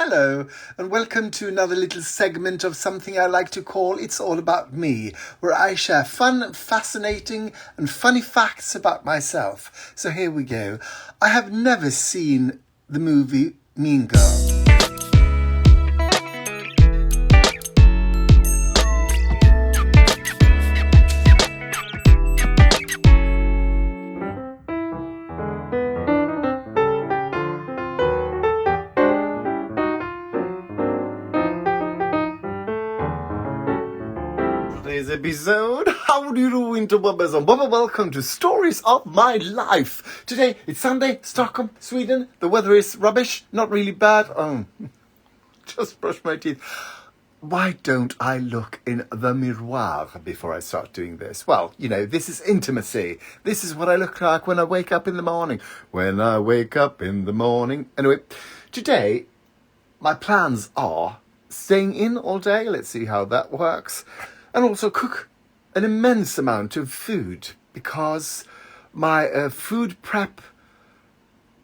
Hello, and welcome to another little segment of something I like to call It's All About Me, where I share fun, fascinating, and funny facts about myself. So here we go. I have never seen the movie Mean Girl. Today's episode, how do you do, interwebers, and welcome to Stories of My Life. Today, it's Sunday, Stockholm, Sweden. The weather is rubbish, not really bad. Just brush my teeth. Why don't I look in the miroir before I start doing this? Well, you know, this is intimacy. This is what I look like when I wake up in the morning. Anyway, today, my plans are staying in all day. Let's see how that works. And also cook an immense amount of food because my food prep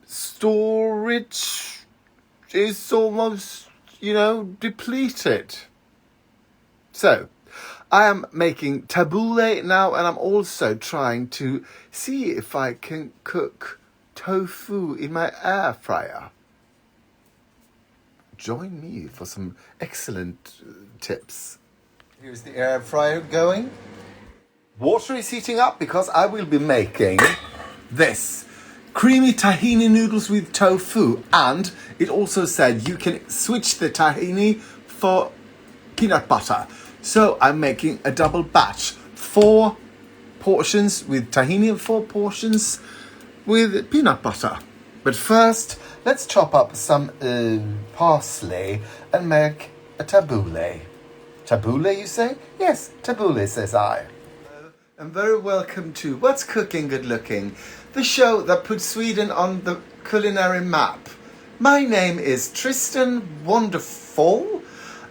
storage is almost, depleted. So, I am making tabbouleh now, and I'm also trying to see if I can cook tofu in my air fryer. Join me for some excellent tips. Here's the air fryer going. Water is heating up because I will be making this creamy tahini noodles with tofu. And it also said you can switch the tahini for peanut butter. So I'm making a double batch. 4 portions with tahini and 4 portions with peanut butter. But first, let's chop up some parsley and make a tabbouleh. Tabbouleh, you say? Yes, tabbouleh, says I. And very welcome to What's Cooking Good Looking, the show that puts Sweden on the culinary map. My name is Tristan Wonderful,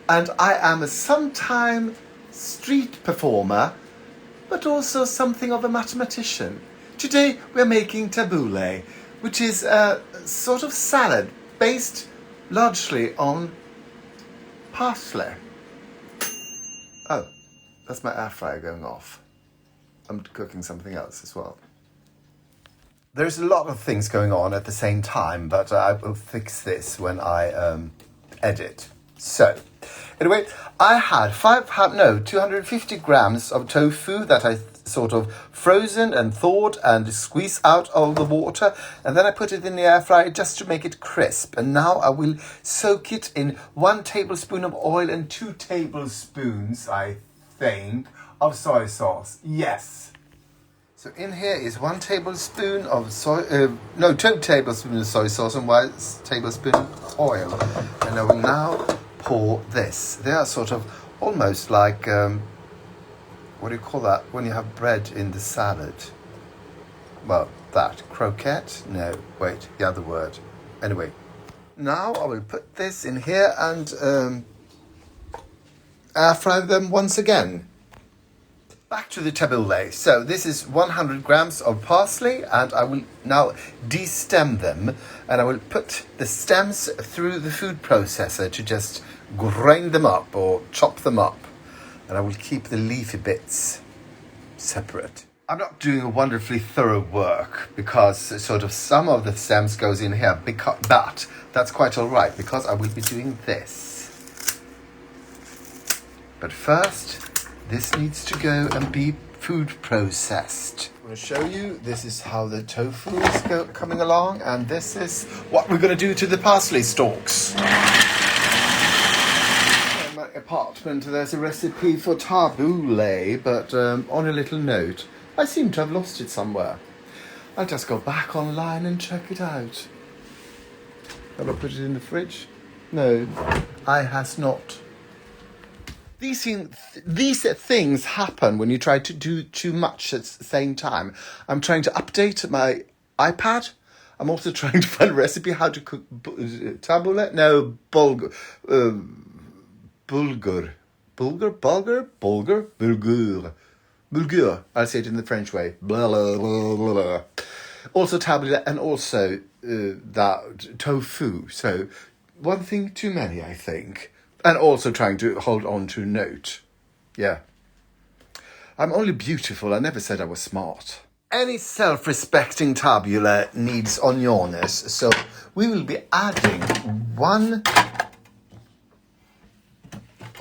and I am a sometime street performer, but also something of a mathematician. Today we're making tabbouleh, which is a sort of salad based largely on parsley. Oh, that's my air fryer going off. I'm cooking something else as well. There's a lot of things going on at the same time, but I will fix this when I edit. So, anyway, I had 250 grams of tofu that I sort of frozen and thawed and squeezed out all the water, and then I put it in the air fryer just to make it crisp. And now I will soak it in 1 tablespoon of oil and 2 tablespoons, I think, of soy sauce. Yes. So in here is 1 tablespoon of 2 tablespoons of soy sauce and 1 tablespoon of oil. And I will now pour this. They are sort of almost like what do you call that when you have bread in the salad? Well, that. Croquette? No, wait, the other word. Anyway, now I will put this in here and air fry them once again. Back to the tabbouleh. So this is 100 grams of parsley, and I will now de-stem them, and I will put the stems through the food processor to just grind them up or chop them up. And I will keep the leafy bits separate. I'm not doing a wonderfully thorough work because sort of some of the stems goes in here, but that's quite all right because I will be doing this. But first, this needs to go and be food processed. I'm going to show you, this is how the tofu is coming along, and this is what we're going to do to the parsley stalks. Apartment, there's a recipe for tabbouleh, but on a little note, I seem to have lost it somewhere. I'll just go back online and check it out. Have I put it in the fridge? No, I has not. These things happen when you try to do too much at the same time. I'm trying to update my iPad. I'm also trying to find a recipe how to cook tabbouleh. No, bulgur. I'll say it in the French way. Blah, blah, blah, blah. Also tabbouleh and also that tofu. So one thing too many, I think. And also trying to hold on to note. Yeah. I'm only beautiful. I never said I was smart. Any self-respecting tabbouleh needs onions, so we will be adding 1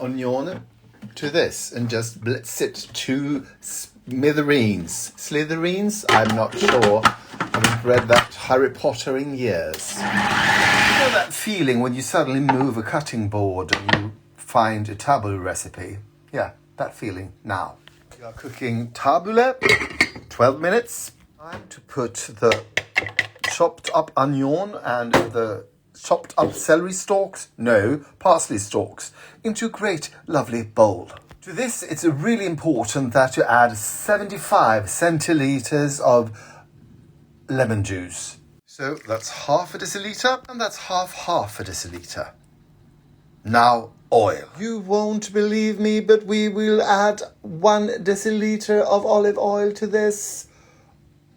onion to this and just blitz it 2 slithereens. I'm not sure. I haven't read that Harry Potter in years. You know that feeling when you suddenly move a cutting board and you find a tabbouleh recipe? Yeah, that feeling now. We are cooking tabbouleh, 12 minutes. Time to put the chopped up onion and the chopped up celery stalks, no, parsley stalks, into a great, lovely bowl. To this, it's really important that you add 75 centiliters of lemon juice. So that's half a deciliter, and that's half a deciliter. Now, oil. You won't believe me, but we will add 1 deciliter of olive oil to this.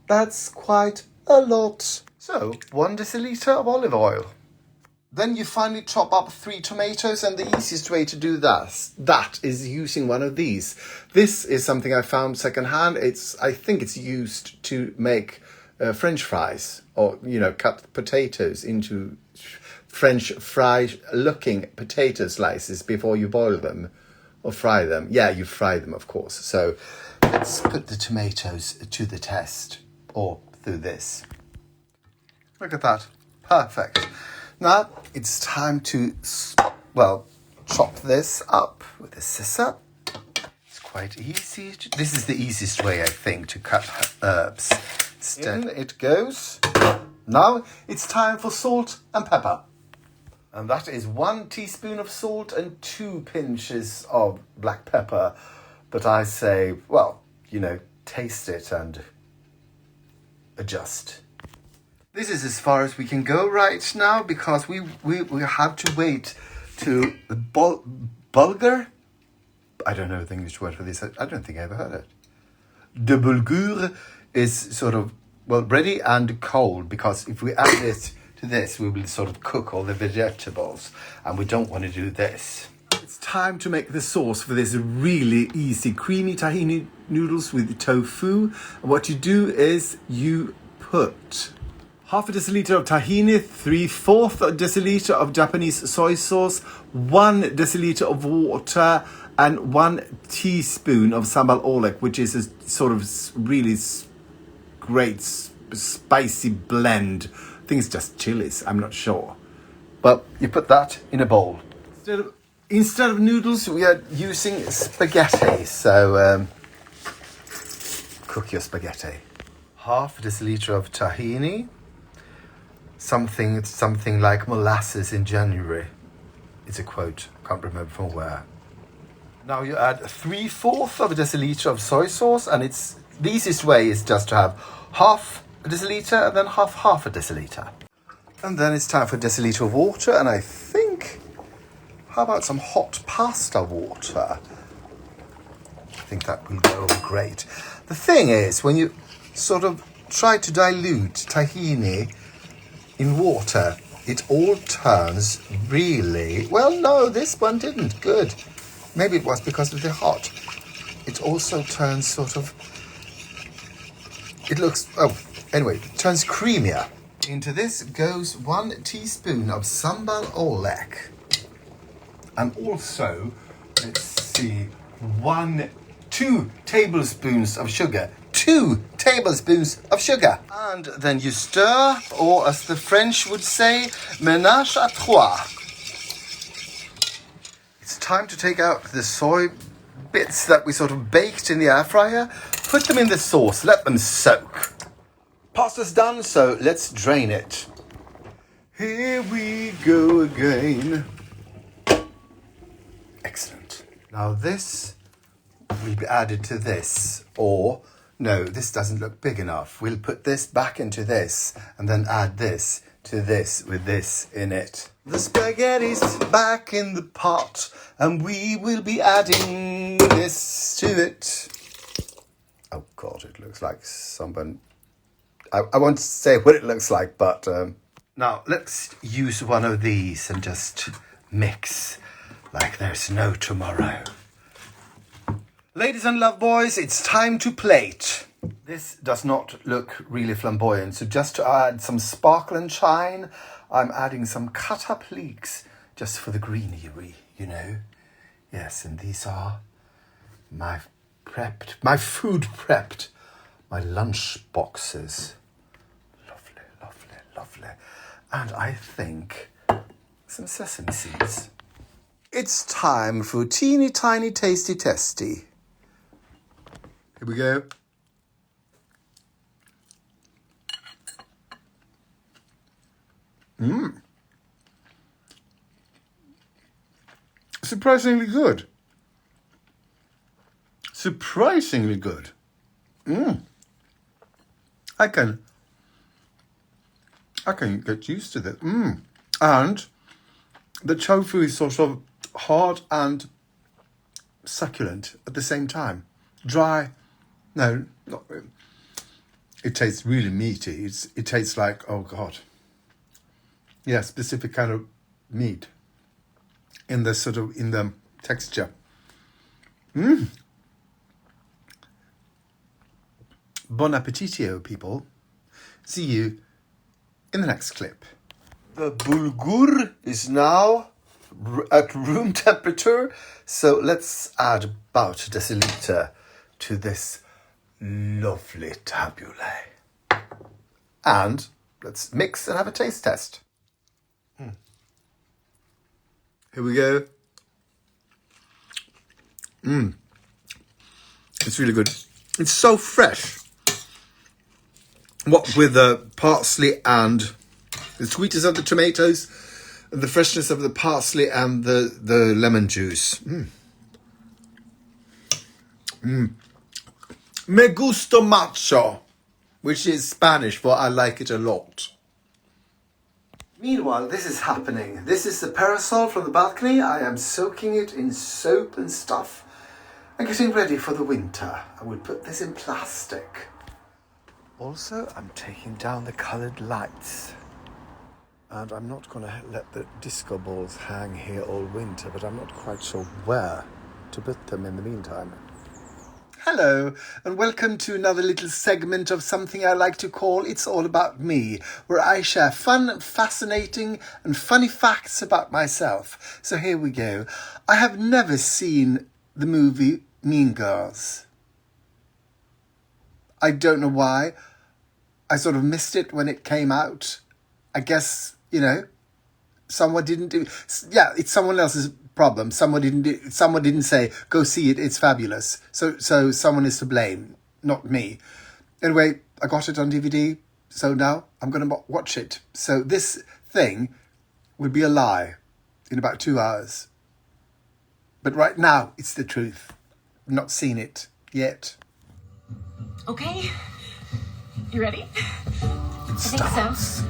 That's quite a lot. So, 1 deciliter of olive oil. Then you finally chop up 3 tomatoes, and the easiest way to do that is using one of these. This is something I found secondhand. I think it's used to make French fries, or, cut potatoes into French fry-looking potato slices before you boil them or fry them. Yeah, you fry them, of course. So let's put the tomatoes to the test, or through this. Look at that. Perfect. Now it's time to, chop this up with a scissor. It's quite easy. This is the easiest way, I think, to cut herbs. In it goes. Now it's time for salt and pepper. And that is 1 teaspoon of salt and 2 pinches of black pepper. But I say, taste it and adjust. This is as far as we can go right now, because we have to wait to bulgur. I don't know the English word for this. I don't think I ever heard it. The bulgur is sort of, ready and cold, because if we add it to this, we will sort of cook all the vegetables, and we don't want to do this. It's time to make the sauce for this really easy creamy tahini noodles with tofu. And what you do is you put half a deciliter of tahini, 3/4 deciliter of Japanese soy sauce, 1 deciliter of water, and 1 teaspoon of sambal oelek, which is a sort of really great spicy blend. I think it's just chilies, I'm not sure. But you put that in a bowl. Instead of noodles, we are using spaghetti. So cook your spaghetti. Half a deciliter of tahini. Something like molasses in January. It's a quote, can't remember from where. Now you add 3/4 of a deciliter of soy sauce, and the easiest way is just to have half a deciliter and then half a deciliter. And then it's time for a deciliter of water, and I think, how about some hot pasta water? I think that will go great. The thing is, when you sort of try to dilute tahini in water, it all turns really... no, this one didn't. Good. Maybe it was because of the hot. It also turns sort of... It looks... anyway, it turns creamier. Into this goes 1 teaspoon of sambal oelek. And also, let's see, 2 tablespoons of sugar. 2 tablespoons of sugar. And then you stir, or as the French would say, ménage à trois. It's time to take out the soy bits that we sort of baked in the air fryer. Put them in the sauce, let them soak. Pasta's done, so let's drain it. Here we go again. Excellent. Now this will be added to this, or... no, this doesn't look big enough. We'll put this back into this and then add this to this with this in it. The spaghetti's back in the pot and we will be adding this to it. Oh God, it looks like someone... I won't say what it looks like, but Now, let's use one of these and just mix like there's no tomorrow. Ladies and love boys, it's time to plate. This does not look really flamboyant, so just to add some sparkle and shine, I'm adding some cut up leeks just for the greenery, you know. Yes, and these are my food prepped, my lunch boxes. Lovely, lovely, lovely. And I think some sesame seeds. It's time for teeny tiny tasty testy. Here we go. Surprisingly good. Surprisingly good. I can get used to this. And the tofu is sort of hard and succulent at the same time. Dry. No, not really. It tastes really meaty. It tastes like, oh God. Yeah, specific kind of meat in the texture. Bon appetitio, people. See you in the next clip. The bulgur is now at room temperature, so let's add about a deciliter to this lovely tabbouleh. And let's mix and have a taste test. Here we go. It's really good. It's so fresh. What with the parsley and the sweetness of the tomatoes, and the freshness of the parsley and the lemon juice. Me gusta mucho, which is Spanish for I like it a lot. Meanwhile, this is happening. This is the parasol from the balcony. I am soaking it in soap and stuff and getting ready for the winter. I would put this in plastic. Also, I'm taking down the coloured lights. And I'm not going to let the disco balls hang here all winter, but I'm not quite sure where to put them in the meantime. Hello, and welcome to another little segment of something I like to call It's All About Me, where I share fun, fascinating, and funny facts about myself. So here we go. I have never seen the movie Mean Girls. I don't know why. I sort of missed it when it came out. I guess, someone didn't do... Yeah, it's someone else's problem. Someone didn't say, go see it, it's fabulous. So someone is to blame, not me. Anyway, I got it on DVD, so now I'm going to watch it. So this thing would be a lie in about 2 hours. But right now, it's the truth. I've not seen it yet. Okay. You ready? It starts. So.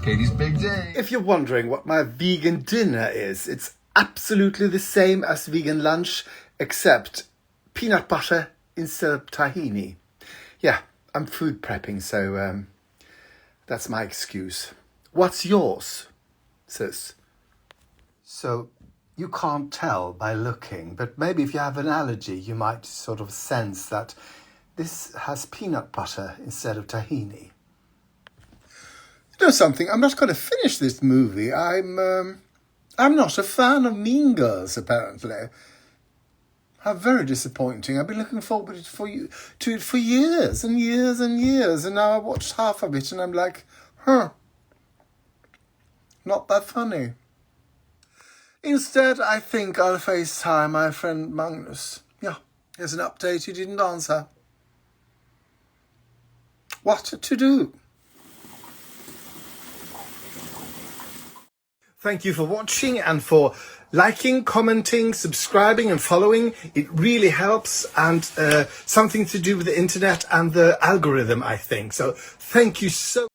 Katie's big day. If you're wondering what my vegan dinner is, it's absolutely the same as vegan lunch, except peanut butter instead of tahini. Yeah, I'm food prepping, so that's my excuse. What's yours, sis? So you can't tell by looking, but maybe if you have an allergy, you might sort of sense that this has peanut butter instead of tahini. You know something? I'm not going to finish this movie. I'm not a fan of Mean Girls, apparently. How very disappointing. I've been looking forward to it for years and years and years, and now I watched half of it and I'm like, not that funny. Instead, I think I'll FaceTime my friend Magnus. Yeah, here's an update. He didn't answer. What to do? Thank you for watching and for liking, commenting, subscribing and following. It really helps, and something to do with the internet and the algorithm, I think. So thank you so